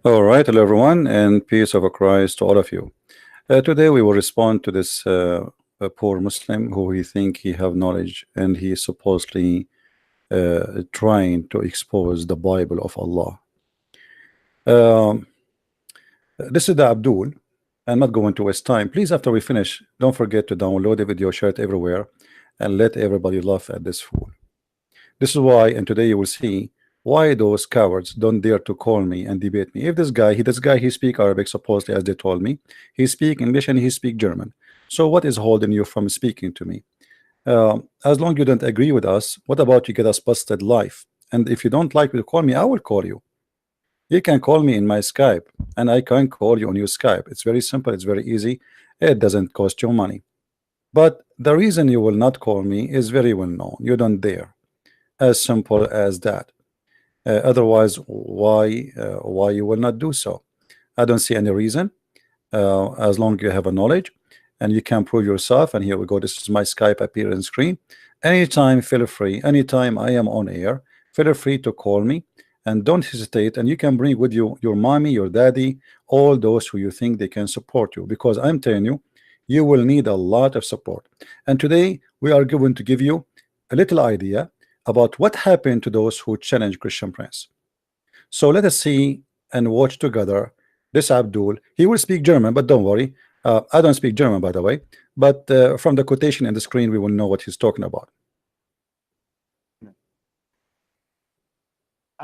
All right, hello everyone, and peace of Christ to all of you. Today we will respond to this poor Muslim who he think he have knowledge and he is supposedly trying to expose the Bible of Allah. Um, this is the Abdul. I'm not going to waste time. Please, after we finish, don't forget to download the video, share it everywhere, and let everybody laugh at this fool. This is why, and today you will see why those cowards don't dare to call me and debate me. If this guy, he speak Arabic supposedly, as they told me, he speak English and he speak German. So what is holding you from speaking to me? As long you don't agree with us, what about you get us busted live? And if you don't like to call me, I will call you. You can call me in my Skype, and I can call you on your Skype. It's very simple. It's very easy. It doesn't cost you money. But the reason you will not call me is very well known. You don't dare. As simple as that. Otherwise, why you will not do so? I don't see any reason. As long as you have a knowledge and you can prove yourself. And here we go. This is my Skype appearance screen. Anytime, feel free. Anytime I am on air, feel free to call me and don't hesitate. And you can bring with you your mommy, your daddy, all those who you think they can support you, because I'm telling you, you will need a lot of support. And today we are going to give you a little idea about what happened to those who challenge Christian Prince. So let us see and watch together this Abdul. He will speak German, but don't worry. I don't speak German, by the way. But from the quotation in the screen, we will know what he's talking about.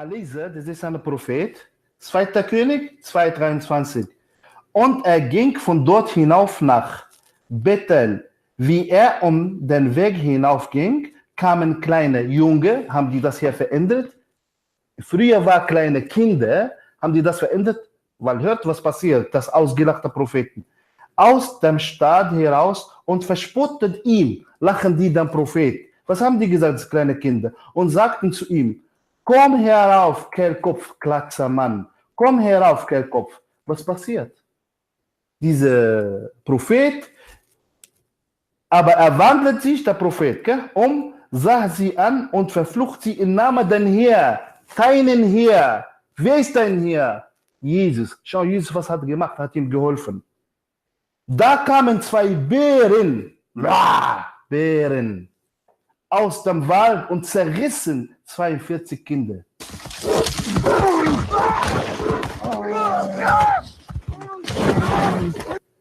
Lese, das ist ein Prophet, 2. König 2,23. Und er ging von dort hinauf nach Bethel. Wie er den Weg hinaufging, kamen kleine Junge, haben die das hier verändert. Früher war kleine Kinder, haben die das verändert, weil hört, was passiert, das ausgelachte Propheten. Aus dem Staat heraus und verspottet ihm, lachen die den Prophet. Was haben die gesagt, das kleine Kinder? Und sagten zu ihm, komm herauf, Kehlkopf, Klackser Mann. Komm herauf, Kehlkopf. Was passiert? Dieser Prophet, aber er wandelt sich, der Prophet, sah sie an und verflucht sie im Namen den hier. Keinen hier. Wer ist denn hier? Jesus. Schau, Jesus, was hat er gemacht? Hat ihm geholfen. Da kamen 2 Bären. Bären. Aus dem Wald und zerrissen 42 Kinder.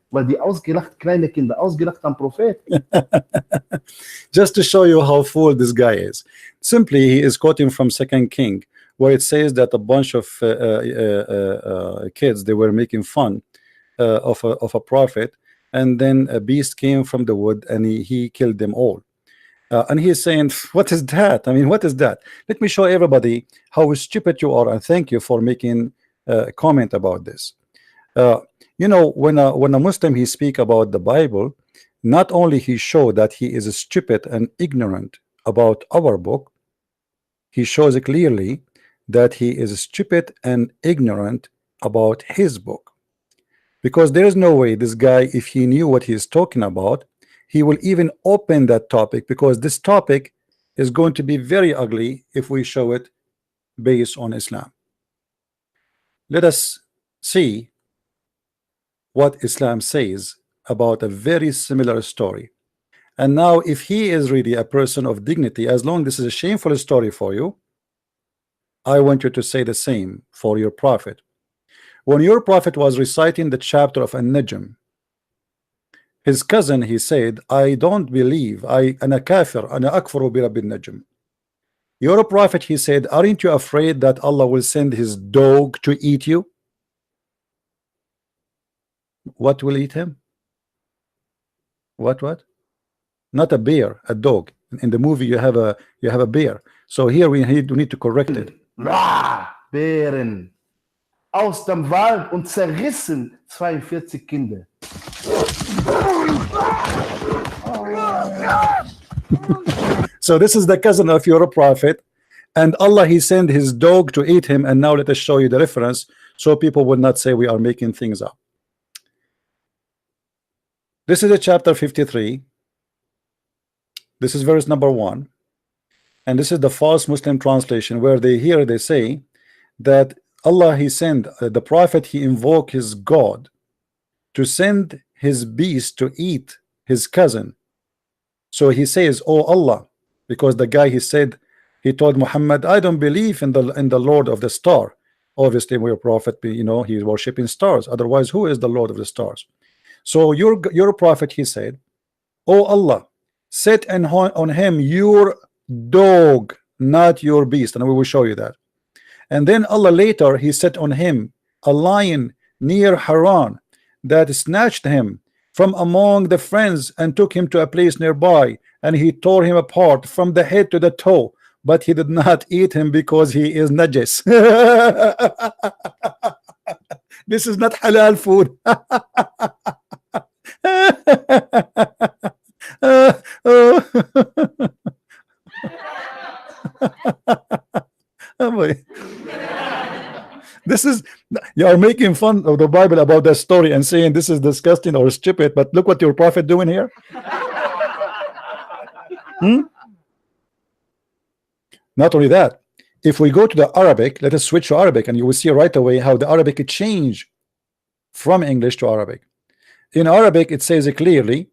Weil die ausgelacht, kleine Kinder, ausgelacht am Prophet. Just to show you how fool this guy is. Simply, he is quoting from 2 King, where it says that a bunch of kids, they were making fun of a prophet, and then a beast came from the wood and he killed them all. And he is saying, what is that? I mean, what is that? Let me show everybody how stupid you are, and thank you for making a comment about this. You know, when a Muslim he speak about the Bible, not only he show that he is stupid and ignorant about our book, he shows clearly that he is stupid and ignorant about his book. Because there is no way this guy, if he knew what he is talking about, he will even open that topic, because this topic is going to be very ugly if we show it based on Islam. Let us see what Islam says about a very similar story. And now, if he is really a person of dignity, as long as this is a shameful story for you, I want you to say the same for your prophet. When your prophet was reciting the chapter of An-Najm, his cousin, he said, I don't believe, ana kafir, ana akfaru bi rabbil najm. Your prophet, he said, aren't you afraid that Allah will send his dog to eat you? What will eat him? What? Not a bear, a dog. In the movie you have a bear. So here we need to correct it. Bären. Aus dem Wald und zerrissen 42 Kinder. So this is the cousin of your prophet, and Allah he sent his dog to eat him. And now let us show you the reference, so people will not say we are making things up. This is a chapter 53. This is verse number 1, and this is the false Muslim translation, where they say that Allah, he sent the prophet, he invoked his God to send his beast to eat his cousin. So he says, oh Allah, because the guy, he said, he told Muhammad, I don't believe in the Lord of the star. Obviously, we're a prophet, you know, he's worshiping stars. Otherwise, who is the Lord of the stars? So your prophet, he said, oh Allah, set on him your dog, not your beast, and we will show you that. And then Allah later, he set on him a lion near Haran that snatched him from among the friends and took him to a place nearby, and he tore him apart from the head to the toe, but he did not eat him because he is najis. This is not halal food. Oh boy. This is, you are making fun of the Bible about that story and saying this is disgusting or stupid, but look what your prophet doing here. Not only that, if we go to the Arabic, let us switch to Arabic, and you will see right away how the Arabic change from English to Arabic. In Arabic, it says clearly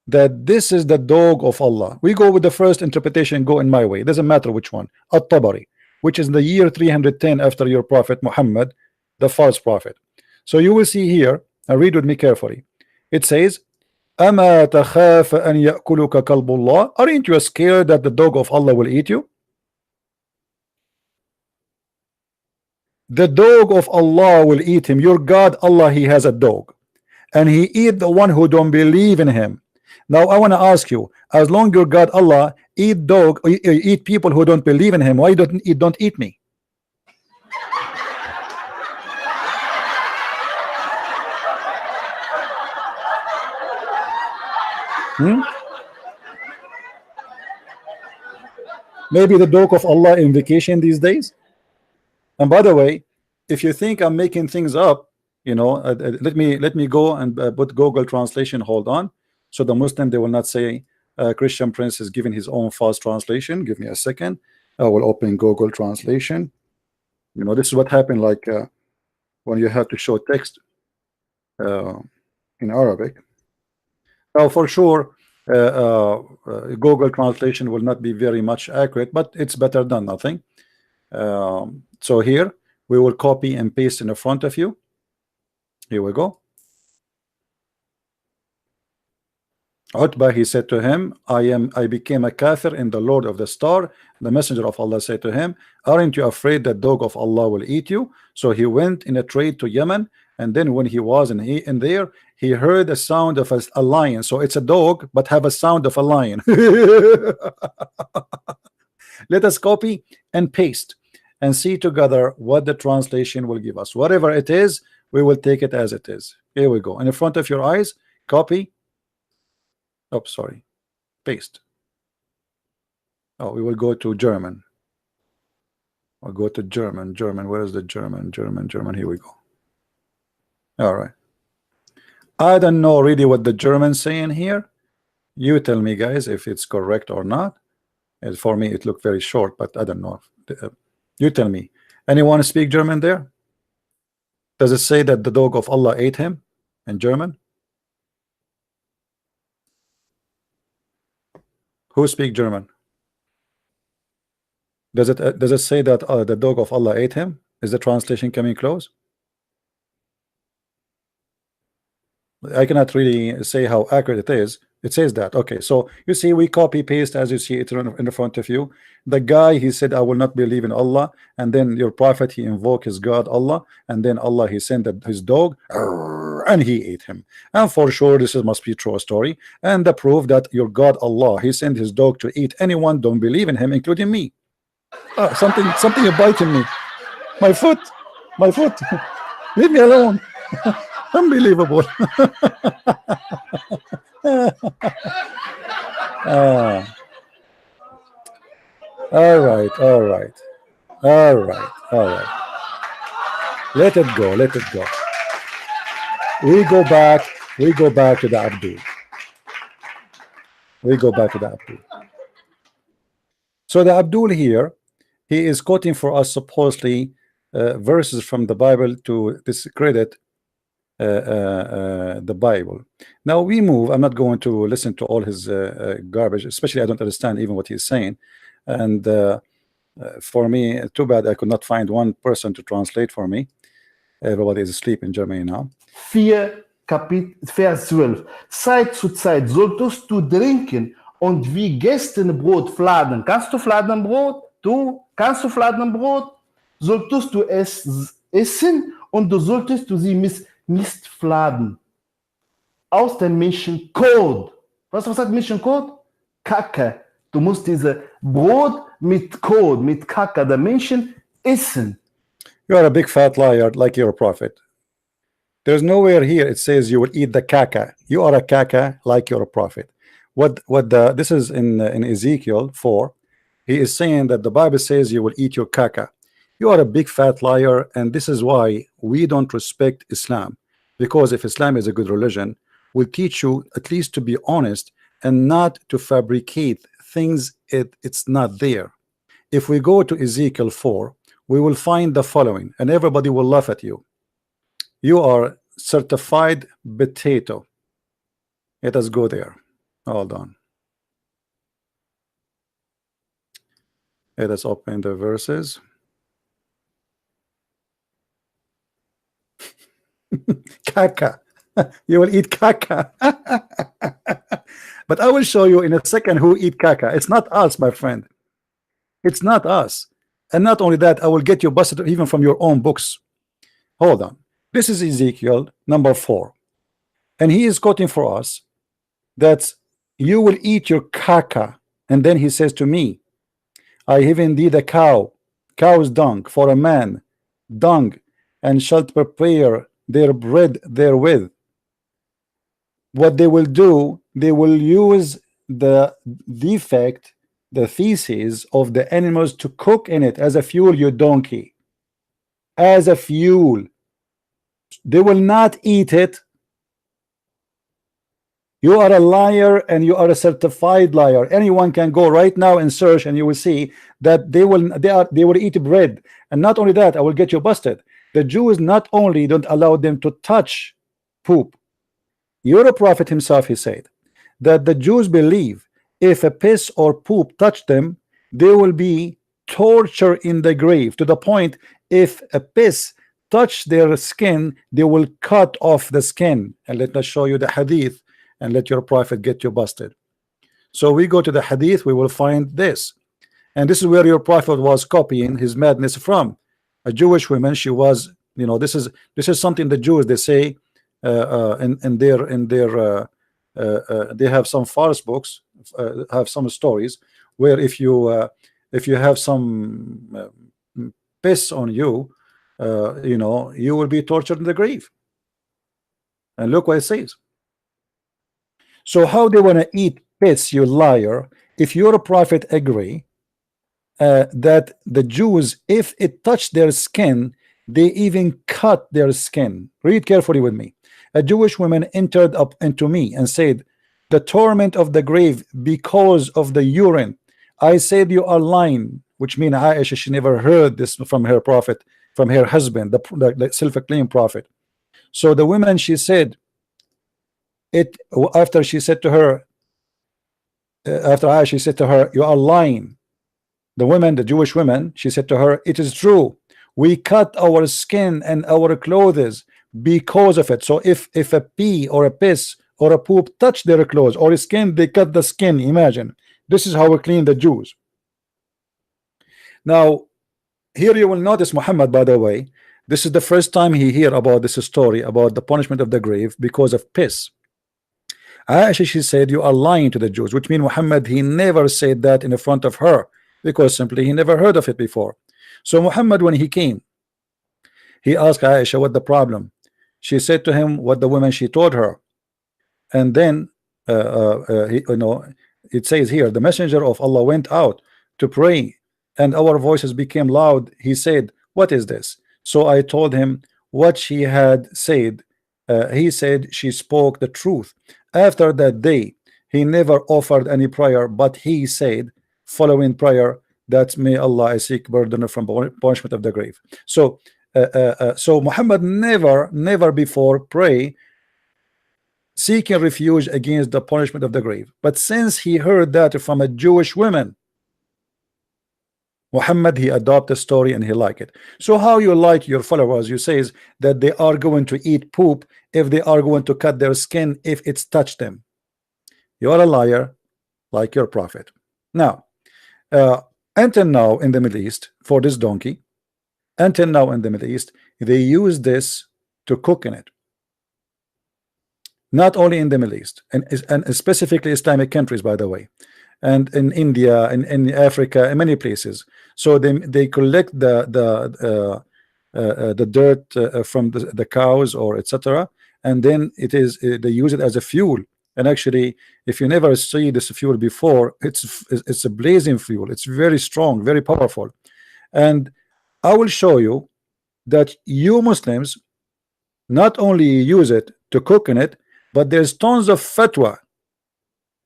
that this is the dog of Allah. We go with the first interpretation, go in my way. It doesn't matter which one. At-Tabari, which is the year 310 after your prophet Muhammad, the false prophet. So you will see here, and read with me carefully. It says, أَمَا تَخَافَ أَنْ يَأْكُلُكَ كَلْبُ اللَّهِ. Aren't you scared that the dog of Allah will eat you? The dog of Allah will eat him. Your God, Allah, he has a dog, and he eat the one who don't believe in him. Now I want to ask you, as long your God Allah eat dog, eat people who don't believe in him, why don't eat me? Maybe the dog of Allah in vacation these days. And by the way, if you think I'm making things up, you know, let me go and put Google translation. Hold on, so the Muslim, they will not say Christian Prince is giving his own false translation. Give me a second. I will open Google translation. You know, this is what happened, like when you have to show text in Arabic. Now for sure Google translation will not be very much accurate, but it's better than nothing. So here we will copy and paste in the front of you. Here we go. Utbah, he said to him, I became a kafir in the Lord of the star. The messenger of Allah said to him, aren't you afraid that dog of Allah will eat you? So he went in a trade to Yemen, and then when he was in there, he heard a sound of a lion. So it's a dog but have a sound of a lion. Let us copy and paste and see together what the translation will give us. Whatever it is, we will take it as it is. Here we go. In the front of your eyes, copy. Oh, sorry. Paste. Oh, we will go to German. I'll go to German. German. Where is the German? German. Here we go. All right. I don't know really what the German's saying here. You tell me, guys, if it's correct or not. And for me, it looked very short, but I don't know. You tell me. Anyone speak German there? Does it say that the dog of Allah ate him in German? Who speak German? Does it say that the dog of Allah ate him? Is the translation coming close? I cannot really say how accurate it is. It says that. Okay, so you see, we copy paste as you see it in the front of you. The guy, he said, I will not believe in Allah, and then your prophet, he invoked his God Allah, and then Allah, he sent his dog, and he ate him. And for sure this must be true story, and the proof that your God Allah, he sent his dog to eat anyone don't believe in him, including me. Something is biting me. My foot. Leave me alone. Unbelievable. All right. Let it go. We go back to the Abdul. So the Abdul here, he is quoting for us supposedly verses from the Bible to discredit the Bible. Now we move. I'm not going to listen to all his garbage, especially I don't understand even what he's saying. And for me, too bad I could not find one person to translate for me. Everybody is asleep in Germany now. 4, Vers 12. Zeit zu Zeit solltest du trinken und wie Gerstenbrot fladen. Kannst du Fladenbrot? Du kannst du Fladenbrot? Solltest du es essen und du solltest du sie nicht fladen. Aus dem Menschenkot. Was sagt Menschenkot? Kacke. Du musst diese Brot mit Kot, mit Kacke der Menschen essen. You are a big fat liar, like you're a prophet. There's nowhere here it says you will eat the caca. You are a caca, like you're a prophet. This is in Ezekiel 4. He is saying that the Bible says you will eat your caca. You are a big fat liar, and this is why we don't respect Islam. Because if Islam is a good religion, we'll teach you at least to be honest and not to fabricate things it's not there. If we go to Ezekiel 4, we will find the following, and everybody will laugh at you. You are certified potato. Let us go there. Hold on. Let us open the verses. Caca. You will eat caca. But I will show you in a second who eat caca. It's not us, my friend. It's not us. And not only that, I will get you busted even from your own books. Hold on. This is Ezekiel number 4. And he is quoting for us that you will eat your caca. And then he says to me, I have indeed a cow's dung for a man, dung, and shalt prepare their bread therewith. What they will do, they will use the defect, the feces of the animals to cook in it as a fuel, you donkey. As a fuel. They will not eat it. You are a liar, and you are a certified liar. Anyone can go right now and search, and you will see that they will eat bread. And not only that, I will get you busted. The Jews not only don't allow them to touch poop. Your prophet himself, he said that the Jews believe if a piss or poop touch them, they will be tortured in the grave, to the point if a piss touch their skin, they will cut off the skin. And let us show you the hadith, and let your prophet get you busted. So we go to the hadith, we will find this, and this is where your prophet was copying his madness from. A Jewish woman, she was, you know, this is something the Jews, they say in their they have some false books, have some stories where if you have some piss on you, you know, you will be tortured in the grave. And look what it says. So how they want to eat piss, you liar, if your prophet agree that the Jews, if it touched their skin, they even cut their skin. Read carefully with me. A Jewish woman entered up into me and said, the torment of the grave because of the urine. I said, you are lying, which means Aisha, she never heard this from her prophet, from her husband, the self-acclaimed prophet. So the woman, she said, after she said to her, after Aisha said to her, you are lying. The woman, the Jewish woman, she said to her, it is true. We cut our skin and our clothes because of it. So if a pee or a piss or a poop touch their clothes or skin, they cut the skin. Imagine. This is how we clean the Jews. Now, here you will notice Muhammad, by the way, this is the first time he hear about this story about the punishment of the grave because of piss. Aisha, she said, you are lying to the Jews, which means Muhammad, he never said that in the front of her, because simply he never heard of it before. So Muhammad, when he came, he asked Aisha what the problem. She said to him what the woman she told her, and then you know, it says here, the messenger of Allah went out to pray, and our voices became loud. He said, what is this? So I told him what she had said. He said she spoke the truth. After that day, he never offered any prayer, but he said, following prayer, that may Allah I seek burden from punishment of the grave. So so Muhammad never before pray seeking refuge against the punishment of the grave, but since he heard that from a Jewish woman, Muhammad, he adopt the story and he like it. So how you like your followers, you says that they are going to eat poop if they are going to cut their skin if it's touched them. You are a liar like your prophet. Now until now in the Middle East, for this donkey, until now in the Middle East, they use this to cook in it. Not only in the Middle East, and specifically Islamic countries, by the way, and in India and in Africa and many places. So they collect the dirt from the cows or etc., and then they use it as a fuel. And actually, if you never see this fuel before, it's a blazing fuel. It's very strong, very powerful. And I will show you that you Muslims not only use it to cook in it, but there's tons of fatwa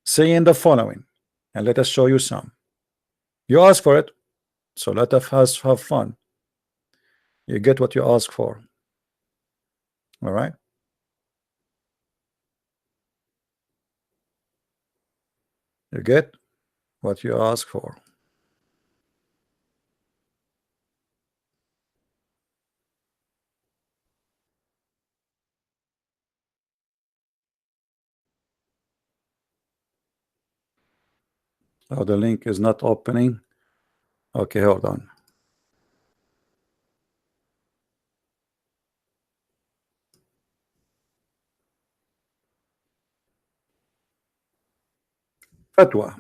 saying the following, and let us show you some. You ask for it, so let us have fun. You get what you ask for. All right. You get what you ask for. Oh, the link is not opening. Okay, hold on. Fatwa.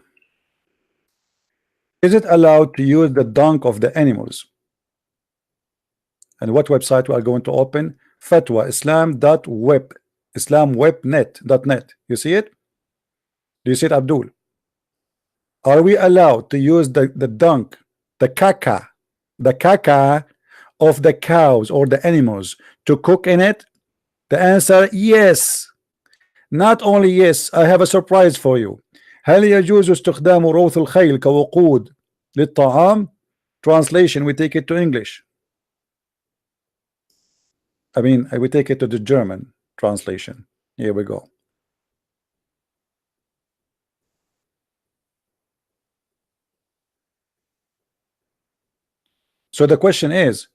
Is it allowed to use the dung of the animals? And what website we are going to open? Fatwa Islam.web, islamwebnet.net. You see it? Do you see it, Abdul? Are we allowed to use the dung, the caca of the cows or the animals to cook in it? The answer, yes. Not only yes, I have a surprise for you. هل يجوز استخدام روث الخيل كوقود للطعام? Translation, we take it to English. I mean, we take it to the German translation. Here we go. So the question is,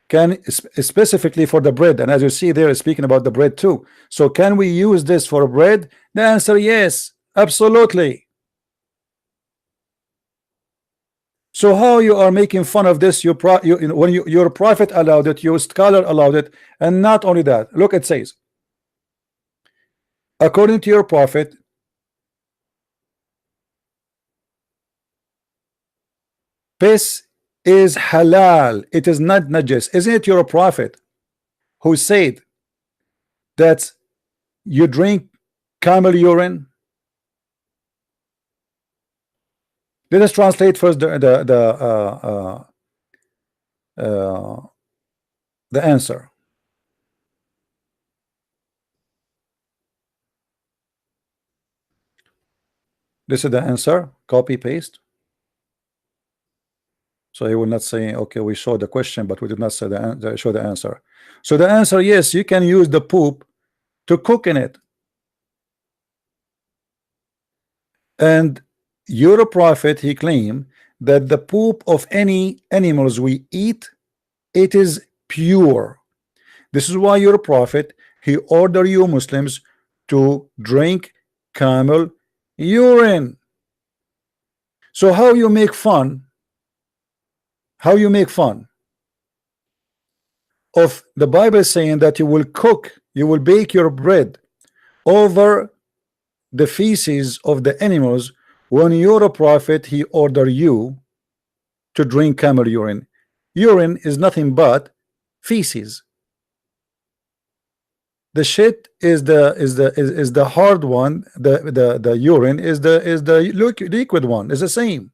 can specifically for the bread, and as you see there, speaking about the bread too. So can we use this for bread? The answer, yes, absolutely. So how you are making fun of this? Your prophet allowed it, your scholar allowed it, and not only that. Look, it says, according to your prophet, piss is halal. It is not najis. Isn't it your prophet who said that you drink camel urine? Let us translate first the answer. This is the answer. Copy paste. So he will not say, okay, we show the question, but we did not say show the answer. So the answer, yes, you can use the poop to cook in it. And your prophet, he claimed that the poop of any animals we eat, it is pure. This is why your prophet, he ordered you Muslims to drink camel urine. So how you make fun? How you make fun of the Bible saying that you will cook, you will bake your bread over the feces of the animals, when you're a prophet, he ordered you to drink camel urine. Urine is nothing but feces. The shit is the hard one. The urine is the liquid one. Is the same.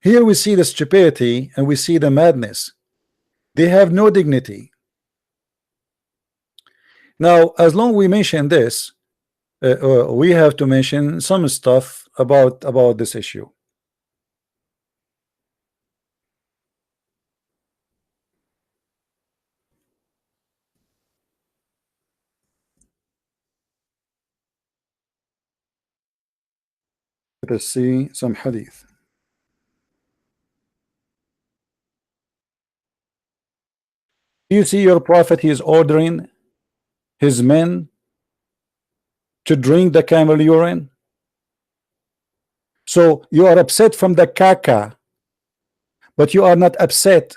Here we see the stupidity and we see the madness. They have no dignity. Now, as long we mention this, we have to mention some stuff about this issue. Let us see some hadith. You see your prophet, he is ordering his men to drink the camel urine. So you are upset from the caca, but you are not upset.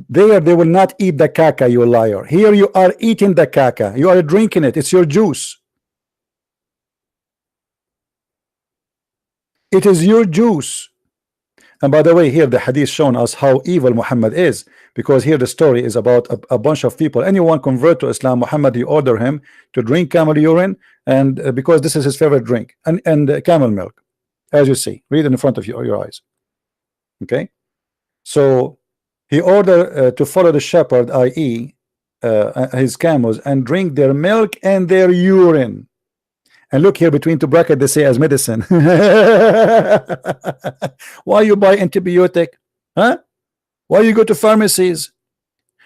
There they will not eat the caca, you liar. Here you are eating the caca. You are drinking it. It's your juice. It is your juice. And by the way, here the hadith shown us how evil Muhammad is, because here the story is about a bunch of people. Anyone convert to Islam, Muhammad, he order him to drink camel urine, and because this is his favorite drink, and camel milk, as you see, read in front of your eyes. Okay, so he ordered to follow the shepherd, i.e. His camels, and drink their milk and their urine. And look here between two brackets, they say as medicine. Why you buy antibiotic? Huh? Why you go to pharmacies?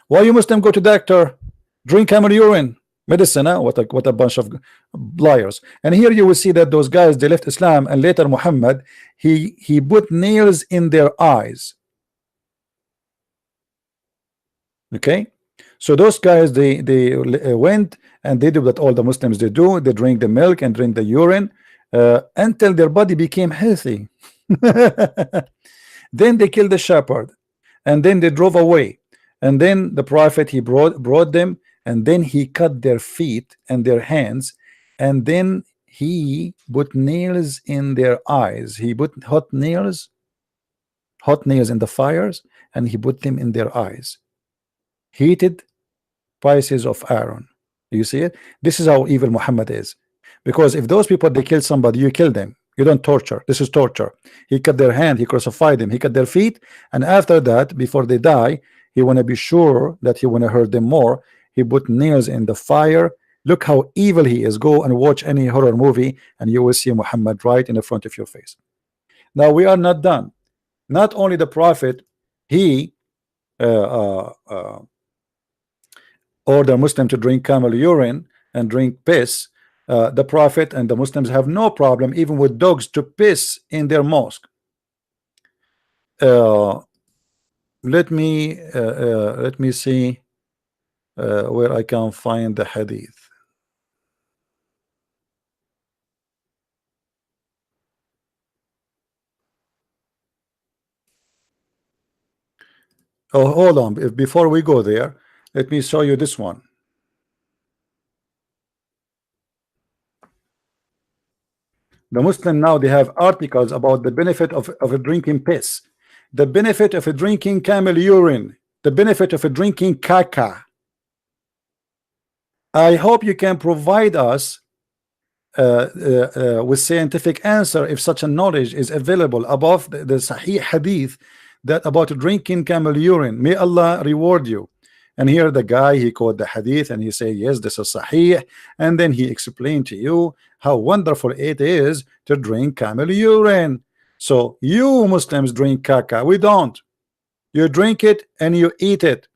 Why you Muslim go to doctor? Drink camel urine. Medicine, huh? What a bunch of liars. And here you will see that those guys, they left Islam, and later Muhammad, he put nails in their eyes. Okay, so those guys, they went and they did what all the Muslims they do. They drink the milk and drink the urine until their body became healthy. Then they killed the shepherd, and then they drove away, and then the prophet, he brought them, and then he cut their feet and their hands, and then he put nails in their eyes. He put hot nails in the fires, and he put them in their eyes. Heated pieces of iron. You see it? This is how evil Muhammad is. Because if those people, they kill somebody, you kill them. You don't torture. This is torture. He cut their hand, he crucified them, he cut their feet, and after that, before they die, he want to be sure that he want to hurt them more. He put nails in the fire. Look how evil he is. Go and watch any horror movie, and you will see Muhammad right in the front of your face. Now we are not done. Not only the prophet, he order Muslim to drink camel urine and drink piss. The prophet and the Muslims have no problem even with dogs to piss in their mosque. Let me see where I can find the hadith. Oh, hold on. Before we go there, let me show you this one. The Muslim now, they have articles about the benefit of drinking piss, the benefit of drinking camel urine, the benefit of drinking caca. I hope you can provide us with scientific answer if such a knowledge is available above the Sahih hadith that about drinking camel urine. May Allah reward you. And here the guy, he quote the hadith and he say, yes, this is Sahih, and then he explained to you how wonderful it is to drink camel urine. So you Muslims drink caca, we don't. You drink it and you eat it.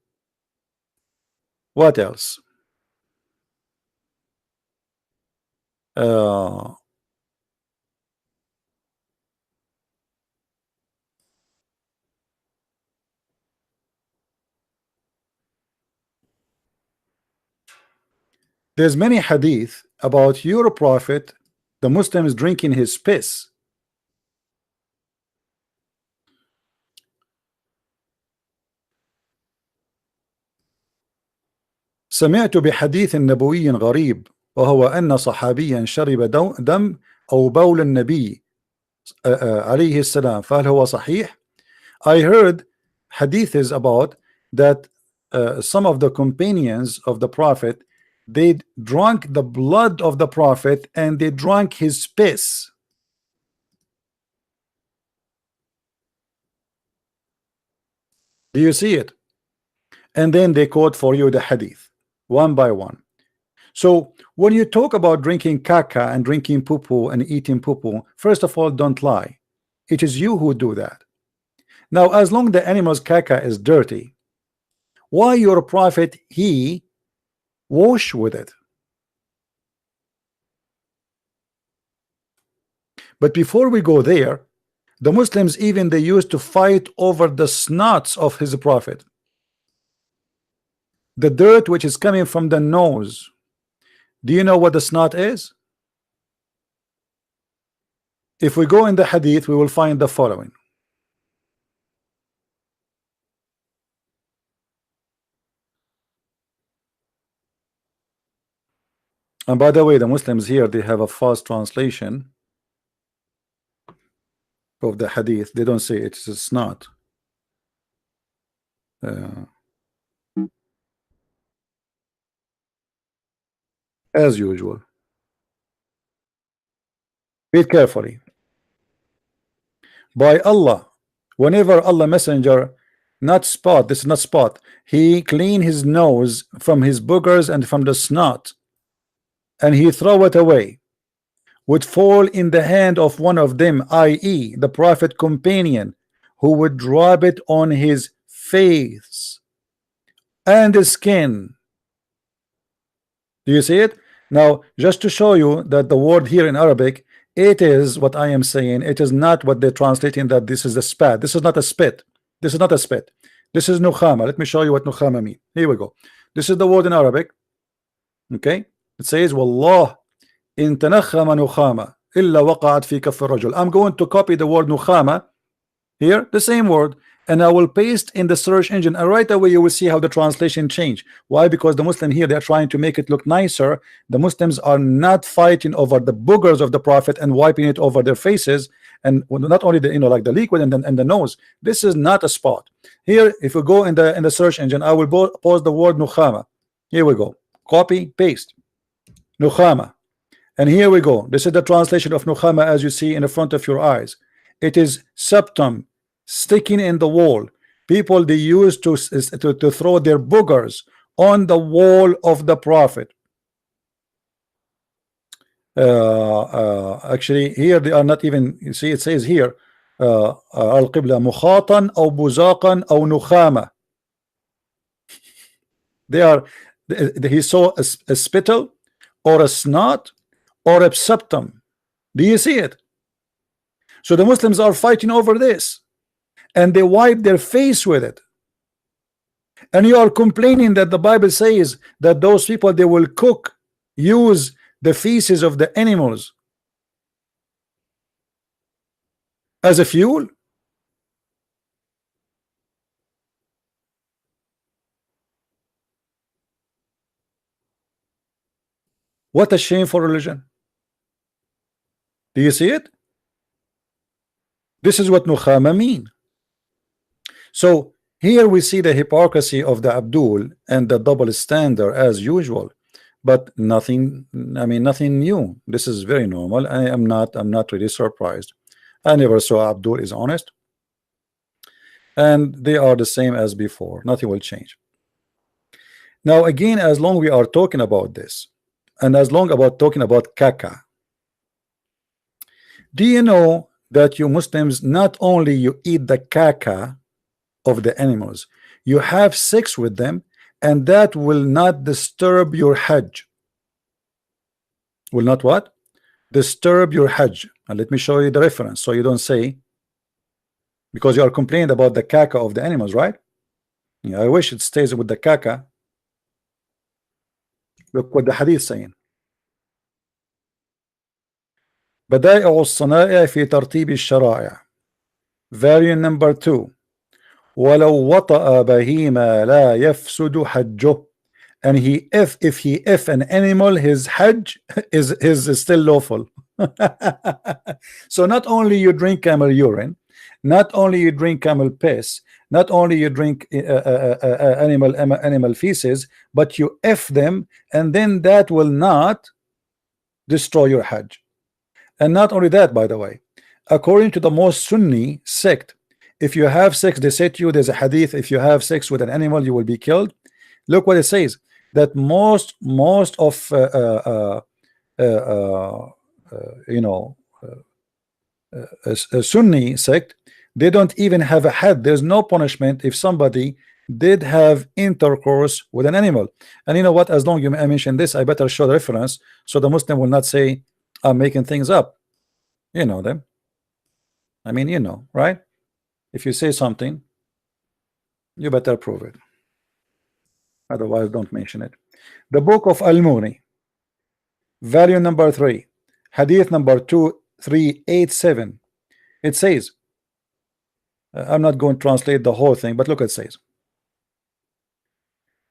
What else? There's many hadith about your prophet, the Muslims drinking his piss. سمعت بحديث نبوي غريب وهو أن صحابيا شرب دم أو بول النبي عليه السلام فهل هو صحيح? I heard hadiths about that some of the companions of the prophet, they drank the blood of the prophet and they drank his piss. Do you see it? And then they quote for you the hadith one by one. So when you talk about drinking caca and drinking poo-poo and eating poo-poo, first of all, don't lie. It is you who do that. Now, as long the animal's caca is dirty, why your prophet, he wash with it? But before we go there, the Muslims even they used to fight over the snots of his prophet, the dirt which is coming from the nose. Do you know what the snot is? If we go in the hadith, we will find the following. And by the way, the Muslims here, they have a fast translation of the hadith. They don't say it's a snot. As usual. Read carefully. By Allah, whenever Allah Messenger, not spot, this is not spot, he clean his nose from his boogers and from the snot, and he throw it away, would fall in the hand of one of them, i.e. the Prophet companion, who would drop it on his face and the skin. Do you see it? Now, just to show you that the word here in Arabic, it is what I am saying. It is not what they're translating, that this is a spat. This is not a spit. This is not a spit. This is nukhama. Let me show you what nukhama mean. Here we go. This is the word in Arabic. Okay, it says wallah in tanakhama nukhama illa waqa'at fi kaff ar-rajul. I'm going to copy the word nukhama here, the same word, and I will paste in the search engine, and right away you will see how the translation change. Why? Because the Muslim here, they're trying to make it look nicer. The Muslims are not fighting over the boogers of the Prophet and wiping it over their faces, and not only the like the liquid and the nose. This is not a spot. Here, if we go in the search engine, I will post the word nukhama. Here we go. Copy, paste. Nukhama. And here we go. This is the translation of nukhama as you see in the front of your eyes. It is septum, sticking in the wall. People, they used to throw their boogers on the wall of the Prophet. Actually, here they are not even, you see, it says here al-qibla mukhatan aw buzaqan aw nukhama. They are, he saw a spittle or a snot or a septum. Do you see it? So the Muslims are fighting over this, and they wipe their face with it. And you are complaining that the Bible says that those people, they will cook, use the feces of the animals as a fuel. What a shameful religion. Do you see it? This is what nukhama mean. So here we see the hypocrisy of the Abdul and the double standard as usual, but nothing, I mean, nothing new. This is very normal. I'm not really surprised. I never saw Abdul is honest, and they are the same as before. Nothing will change. Now again, as long we are talking about this, and as long about talking about caca, do you know that you Muslims, not only you eat the caca of the animals, you have sex with them, and that will not disturb your Hajj. Will not what? Disturb your Hajj. And let me show you the reference, so you don't say, because you are complaining about the caca of the animals, right? Yeah, I wish it stays with the caca. Look what the hadith is saying. بدائع الصنائع في ترتيب الشرائع. Variant number 2. ولو وطأ بهيمة لا يفسد حجه. And if an animal, his Hajj is still lawful. So not only you drink camel urine, not only you drink camel piss, not only you drink animal feces, but you F them, and then that will not destroy your Hajj. And not only that, by the way, according to the most Sunni sect, if you have sex, they say to you, there's a hadith, if you have sex with an animal, you will be killed. Look what it says, that most of a Sunni sect, they don't even have a had. There's no punishment if somebody did have intercourse with an animal. And you know what, as long as you mention this, I better show the reference so the Muslim will not say I'm making things up. You know them. I mean, you know, right? If you say something, you better prove it. Otherwise, don't mention it. The book of Al-Muni, value number 3, hadith number 2387. It says, I'm not going to translate the whole thing, but look, it says,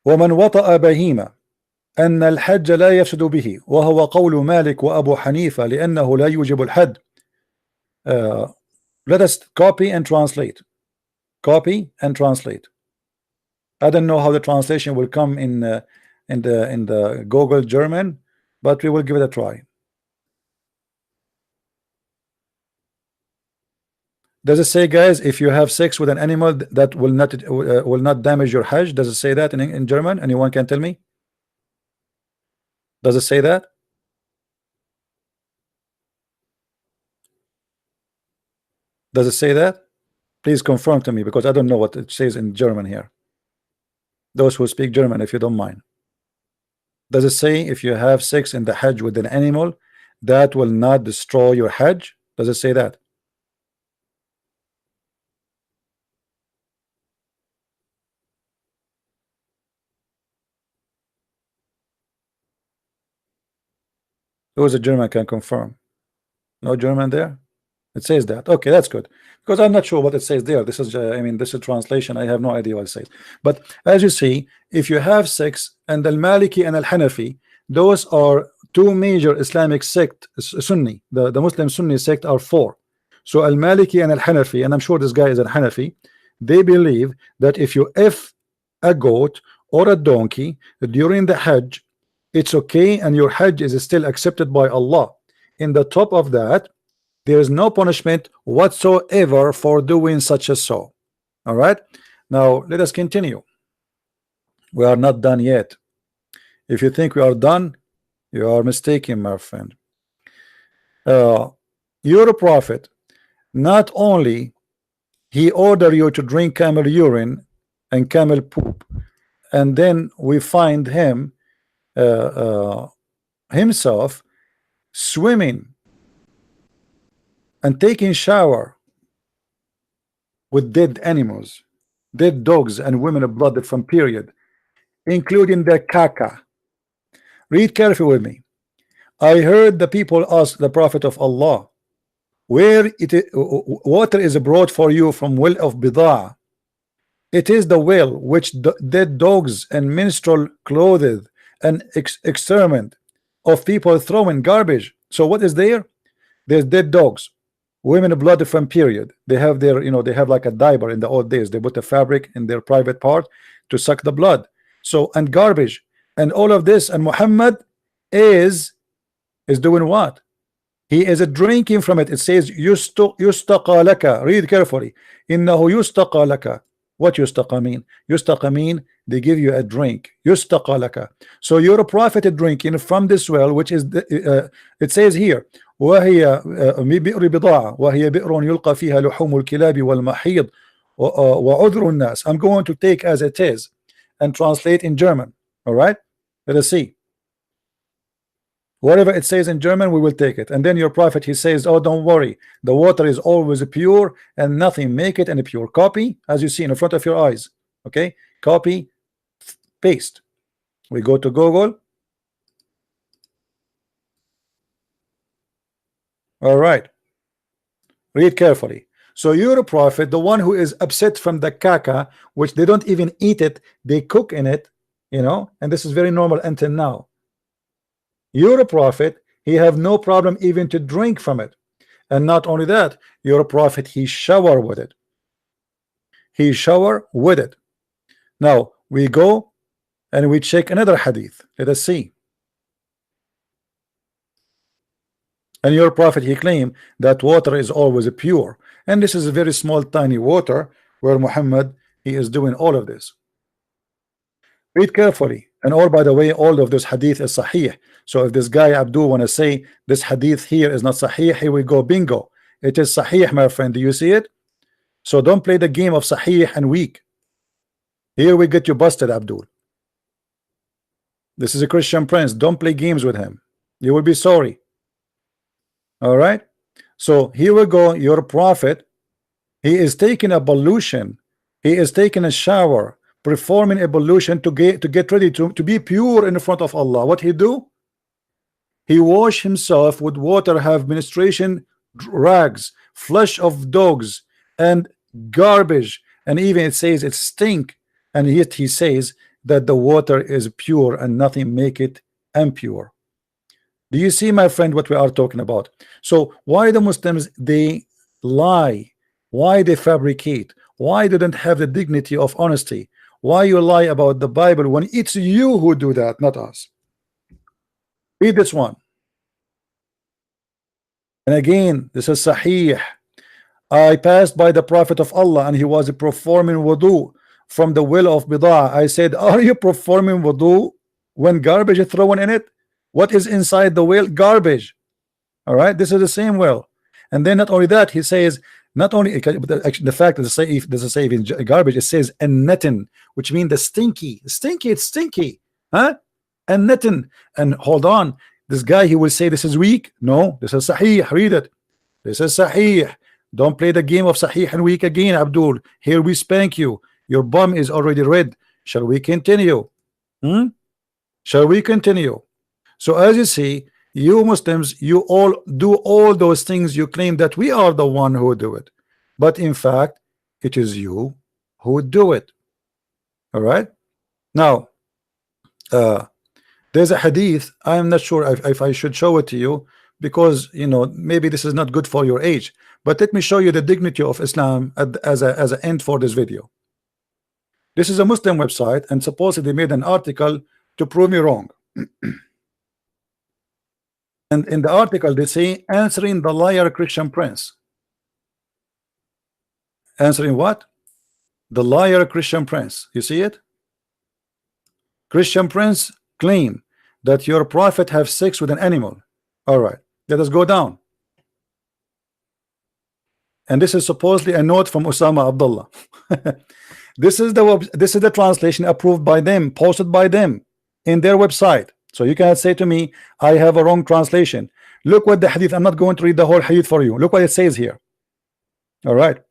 ومن وطأ بهيمة أن الحج لا يفسد به وهو قول مالك وأبو حنيفة لأنه لا يوجب الحد. Let us copy and translate. Copy and translate. I don't know how the translation will come in the Google German, but we will give it a try. Does it say, guys, if you have sex with an animal that will not damage your Hajj? Does it say that in German? Anyone can tell me? Does it say that? Does it say that? Please confirm to me, because I don't know what it says in German here. Those who speak German, if you don't mind. Does it say if you have sex in the Hajj with an animal that will not destroy your Hajj? Does it say that? Who's a German can confirm? No German there? It says that. Okay, that's good. Because I'm not sure what it says there. This is, I mean, this is translation. I have no idea what it says. But as you see, if you have sex, and Al-Maliki and Al-Hanafi, those are two major Islamic sect, Sunni. The Muslim Sunni sect are four. So Al-Maliki and Al-Hanafi, and I'm sure this guy is Al-Hanafi, they believe that if you F a goat or a donkey during the Hajj, it's okay, and your Hajj is still accepted by Allah. In the top of that, there is no punishment whatsoever for doing such a so. All right, now let us continue. We are not done yet. If you think we are done, you are mistaken, my friend. Your prophet, not only he ordered you to drink camel urine and camel poop, and then we find him himself swimming and taking shower with dead animals, dead dogs and women blooded from period, including their caca. Read carefully with me. I heard the people ask the Prophet of Allah, where water is brought for you from well of Bida'ah. It is the well which dead dogs and minstrel clothed and exterminate of people throwing garbage. So what is there? There's dead dogs, women blooded from period. They have their, they have like a diaper in the old days. They put a fabric in their private part to suck the blood. So, and garbage and all of this, and Muhammad is doing what? He is drinking from it. It says yustaqa laka. Read carefully. Innahu yustaqa laka. What yustaqa mean? Yustaqa mean they give you a drink. Yustaqa laka. So you're a prophet drinking from this well, which is it says here, وهي بئر بضاعة وهي بئر يلقى فيها لحوم الكلاب والمحيض وعذر الناس. I'm going to take as it is and translate in German. All right, let us see. Whatever it says in German, we will take it. And then your prophet, he says, oh, don't worry, the water is always pure and nothing make it, and a pure copy, as you see in front of your eyes. Okay, copy, paste. We go to Google. All right, read carefully. So you're a prophet, the one who is upset from the caca, which they don't even eat it, they cook in it, and this is very normal until now. You're a prophet, he have no problem even to drink from it. And not only that, you're a prophet, he shower with it. He shower with it. Now we go and we check another hadith. Let us see. And your prophet, he claimed that water is always pure. And this is a very small, tiny water where Muhammad, he is doing all of this. Read carefully. And all, by the way, all of this hadith is sahih. So if this guy Abdul want to say this hadith here is not sahih, here we go, bingo. It is sahih, my friend. Do you see it? So don't play the game of sahih and weak. Here we get you busted, Abdul. This is a Christian prince. Don't play games with him. You will be sorry. All right. So here we go. Your prophet, he is taking ablution, he is taking a shower, performing ablution to get ready to be pure in front of Allah. What he do? He wash himself with water, have menstruation rags, flesh of dogs, and garbage, and even it says it stink, and yet he says that the water is pure and nothing make it impure. Do you see, my friend, what we are talking about? So why the Muslims, they lie? Why they fabricate? Why they don't have the dignity of honesty? Why you lie about the Bible when it's you who do that, not us? Read this one. And again, this is Sahih. I passed by the Prophet of Allah and he was performing wudu from the well of Bidah. I said, are you performing wudu when garbage is thrown in it? What is inside the well? Garbage. All right, this is the same well. And then not only that, he says, not only actually the fact that there's a save in garbage, it says an which means the stinky, it's stinky, huh? And and hold on, this guy, he will say this is weak. No, this is Sahih. Read it. This is Sahih. Don't play the game of Sahih and weak again, Abdul. Here we spank you. Your bum is already red. Shall we continue? Shall we continue? So as you see, you Muslims, you all do all those things. You claim that we are the one who do it, but in fact it is you who do it. All right, now there's a hadith. I'm not sure if I should show it to you, because you know maybe this is not good for your age, but let me show you the dignity of Islam as an end for this video. This is a Muslim website, and supposedly they made an article to prove me wrong. And in the article they say, answering the liar Christian prince. Answering what? The liar Christian prince. You see it? Christian prince claim that your prophet have sex with an animal. All right, let us go down. And this is supposedly a note from Osama Abdullah. This is the translation approved by them, posted by them in their website. So you cannot say to me I have a wrong translation. Look what the hadith, I'm not going to read the whole hadith for you. Look what it says here. All right,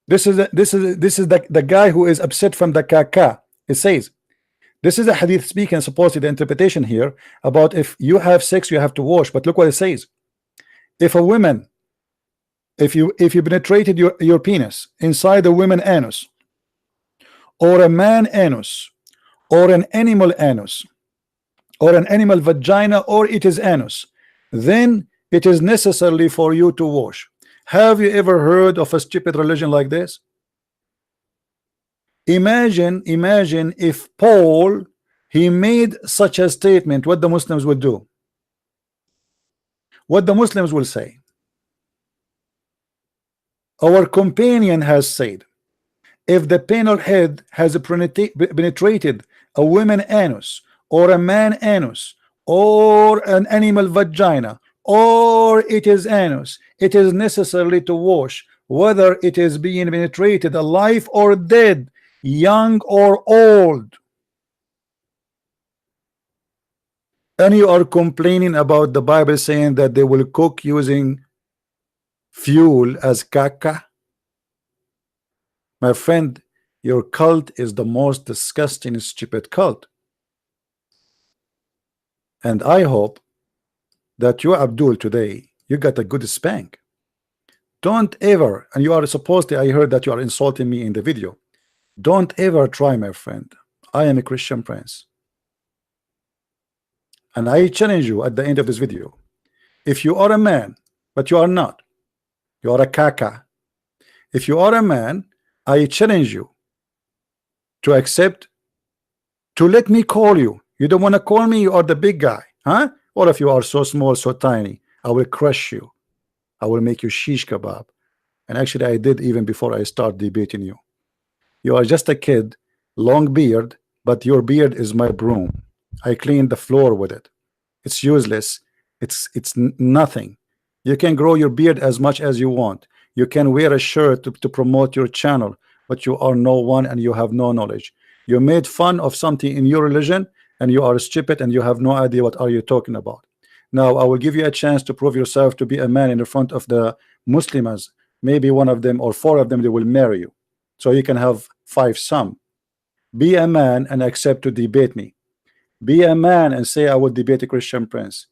this is the guy who is upset from the kaka. It says this is a hadith speaking supposedly the interpretation here about if you have sex you have to wash. But look what it says. If a woman, if you penetrated your penis inside a woman anus, or a man anus, or an animal anus, or an animal vagina, or it is anus, then it is necessary for you to wash. Have you ever heard of a stupid religion like this? Imagine if Paul, he made such a statement, what the Muslims would do, what the Muslims will say. Our companion has said, if the penal head has penetrated a woman anus, or a man anus, or an animal vagina, or it is anus, it is necessary to wash, whether it is being penetrated alive or dead, young or old. And you are complaining about the Bible saying that they will cook using fuel as caca. My friend, your cult is the most disgusting, stupid cult. And I hope that you, Abdul, today you got a good spank. Don't ever, and you are supposed to, I heard that you are insulting me in the video. Don't ever try, my friend. I am a Christian prince, and I challenge you at the end of this video. If you are a man, but you are not, you are a caca. If you are a man, I challenge you to accept, to let me call you. You don't want to call me, you are the big guy, huh? All of you are so small, so tiny. I will crush you. I will make you shish kebab. And actually I did even before I start debating you. You are just a kid, long beard, but your beard is my broom. I clean the floor with it. It's useless. It's nothing. You can grow your beard as much as you want. You can wear a shirt to promote your channel, but you are no one and you have no knowledge. You made fun of something in your religion and you are stupid and you have no idea what are you talking about. Now I will give you a chance to prove yourself to be a man in the front of the Muslims. Maybe one of them or four of them, they will marry you, so you can have 5 sons. Be a man and accept to debate me. Be a man and say I will debate a Christian prince.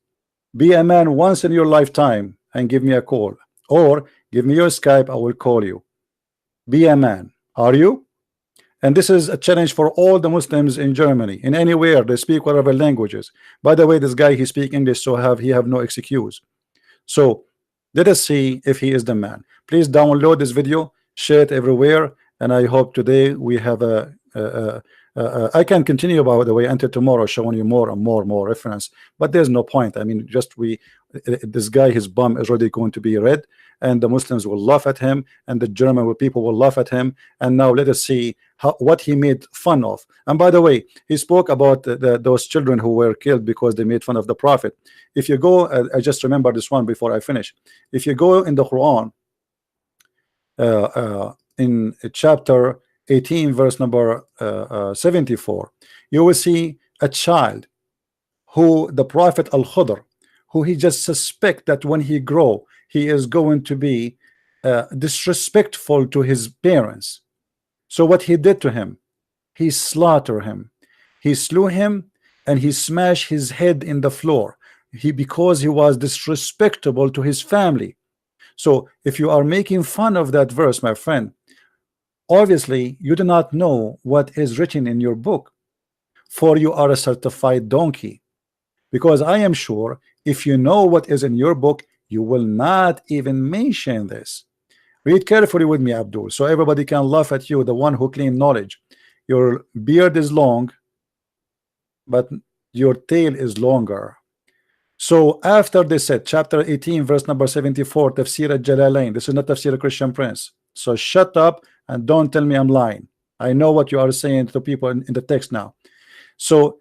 Be a man once in your lifetime and give me a call, or give me your Skype, I will call you. Be a man. Are you? And this is a challenge for all the Muslims in Germany, in anywhere they speak whatever languages. By the way, this guy, he speak English, so he have no excuse. So let us see if he is the man. Please download this video, share it everywhere, and I hope today we have I can continue, by the way, until tomorrow, showing you more and more reference, but there's no point. I mean, just this guy, his bum is already going to be red, and the Muslims will laugh at him, and the German people will laugh at him. And now let us see what he made fun of. And by the way, he spoke about those children who were killed because they made fun of the Prophet. If you go, I just remember this one before I finish. If you go in the Quran, in chapter 18, verse number 74, you will see a child who the Prophet Al-Khudr, who he just suspect that when he grow, he is going to be disrespectful to his parents. So what he did to him, he slaughtered him, he slew him, and he smashed his head in the floor, because he was disrespectful to his family. So if you are making fun of that verse, my friend, obviously you do not know what is written in your book, for you are a certified donkey. Because I am sure if you know what is in your book, you will not even mention this. Read carefully with me, Abdul, so everybody can laugh at you, the one who claim knowledge. Your beard is long, but your tail is longer. So after this said, chapter 18, verse number 74, Tafsir al-Jalalain. This is not Tafsir al-Christian Prince. So shut up and don't tell me I'm lying. I know what you are saying to people in the text now. So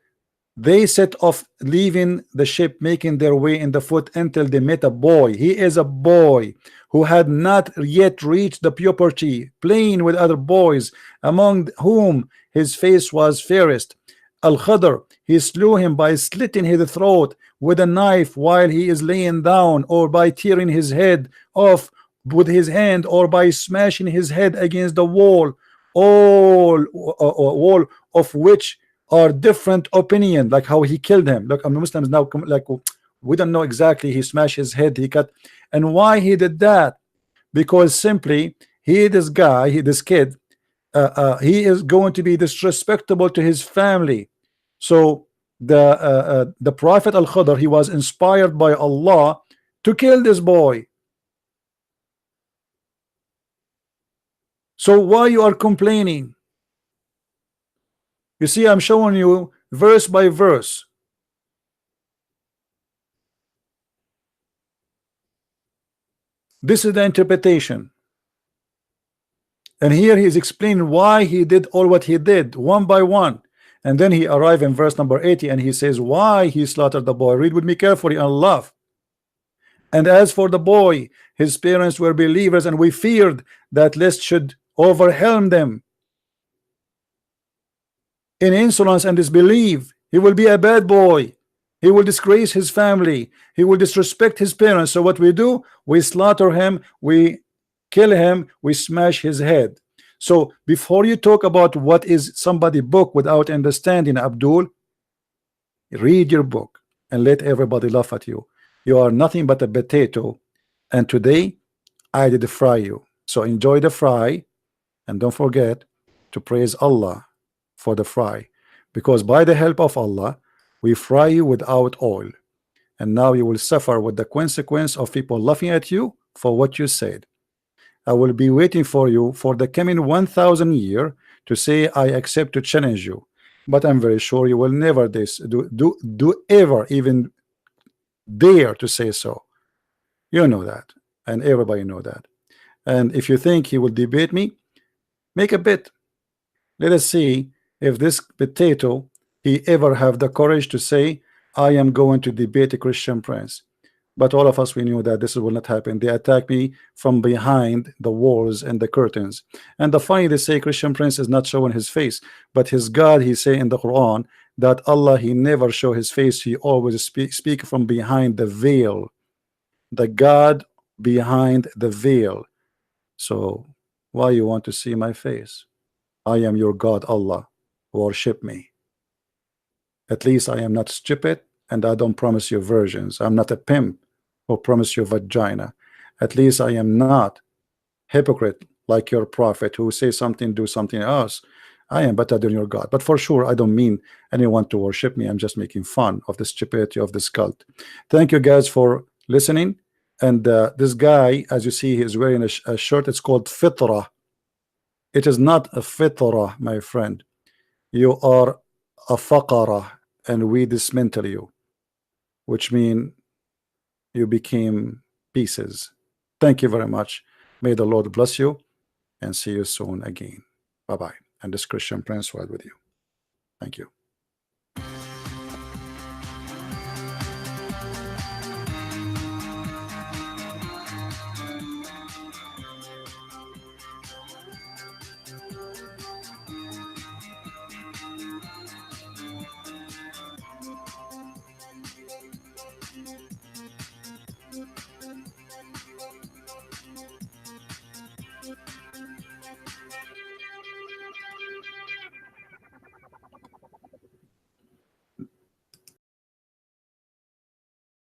they set off, leaving the ship, making their way in the foot until they met a boy. He is a boy who had not yet reached the puberty, playing with other boys, among whom his face was fairest. Al-Khadr, he slew him by slitting his throat with a knife while he is laying down, or by tearing his head off with his hand, or by smashing his head against the wall, all of which are different opinion, like how he killed him. Look, Muslims now like, we don't know exactly. He smashed his head, he cut, and why he did that? Because simply this kid, he is going to be disrespectful to his family. So the Prophet Al-Khudr, he was inspired by Allah to kill this boy. So why you are complaining? You see, I'm showing you verse by verse. This is the interpretation. And here he is explaining why he did all what he did, one by one. And then he arrived in verse number 80 and he says why he slaughtered the boy. Read with me carefully and laugh. And as for the boy, his parents were believers, and we feared that lest should overwhelm them in insolence and disbelief. He will be a bad boy. He will disgrace his family. He will disrespect his parents. So what we do, we slaughter him, we kill him, we smash his head. So before you talk about what is somebody book without understanding, Abdul, read your book and let everybody laugh at you. You are nothing but a potato, and today I did fry you. So enjoy the fry, and don't forget to praise Allah for the fry, because by the help of Allah we fry you without oil, and now you will suffer with the consequence of people laughing at you for what you said. I will be waiting for you for the coming 1,000 year to say I accept to challenge you, but I'm very sure you will never ever even dare to say so. You know that, and everybody know that. And if you think he will debate me, make a bet. Let us see if this potato he ever have the courage to say I am going to debate a Christian prince. But all of us, we knew that this will not happen. They attack me from behind the walls and the curtains. And the funny, they say Christian prince is not showing his face, but his God, he say in the Quran that Allah, he never show his face, he always speak from behind the veil, the God behind the veil. So why you want to see my face? I am your God, Allah. Worship me. At least I am not stupid, and I don't promise you virgins. I'm not a pimp who promise you vagina. At least I am not hypocrite like your prophet who say something, do something else. I am better than your God. But for sure, I don't mean anyone to worship me. I'm just making fun of the stupidity of this cult. Thank you guys for listening. And this guy, as you see, he is wearing a shirt. It's called FITRAH. It is not a FITRAH, my friend. You are a faqara, and we dismantle you, which mean you became pieces. Thank you very much. May the Lord bless you, and see you soon again. Bye-bye. And this Christian Prince ride with you. Thank you.